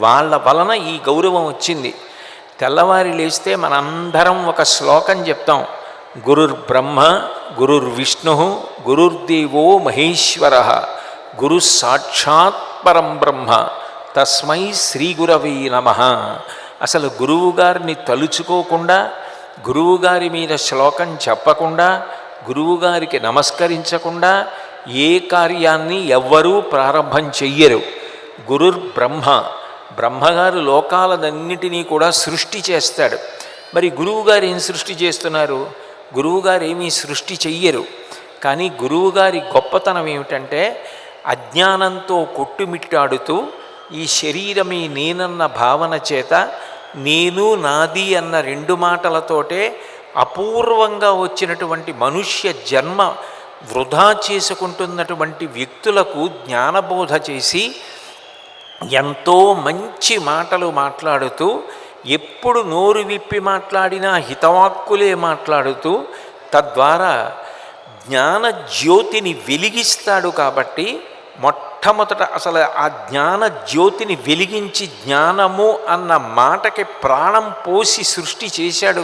వాళ్ళ వలన ఈ గౌరవం వచ్చింది. తెల్లవారి లేస్తే మనందరం ఒక శ్లోకం చెప్తాం, గురుర్బ్రహ్మ గురుర్విష్ణు గురుర్దేవో మహేశ్వర గురు సాక్షాత్ పరం బ్రహ్మ తస్మై శ్రీ గురవే నమః. అసలు గురువుగారిని తలుచుకోకుండా, గురువుగారి మీద శ్లోకం చెప్పకుండా, గురువుగారికి నమస్కరించకుండా ఏ కార్యాన్ని ఎవ్వరూ ప్రారంభం చెయ్యరు. గురుర్బ్రహ్మ, బ్రహ్మగారు లోకాలన్నిటినీ కూడా సృష్టి చేస్తాడు. మరి గురువుగారు ఏం సృష్టి చేస్తున్నారు? గురువుగారు ఏమీ సృష్టి చెయ్యరు. కానీ గురువుగారి గొప్పతనం ఏమిటంటే, అజ్ఞానంతో కొట్టుమిట్టాడుతూ ఈ శరీరమే నేనన్న భావన చేత, నేను నాది అన్న రెండు మాటలతోటే అపూర్వంగా వచ్చినటువంటి మనుష్య జన్మ వృధా చేసుకుంటున్నటువంటి వ్యక్తులకు జ్ఞానబోధ చేసి ఎంతో మంచి మాటలు మాట్లాడుతూ, ఎప్పుడు నోరు విప్పి మాట్లాడినా హితవాక్కులే మాట్లాడుతూ, తద్వారా జ్ఞాన జ్యోతిని వెలిగిస్తాడు. కాబట్టి మొట్టమొదట అసలు ఆ జ్ఞాన జ్యోతిని వెలిగించి జ్ఞానము అన్న మాటకి ప్రాణం పోసి సృష్టి చేశాడు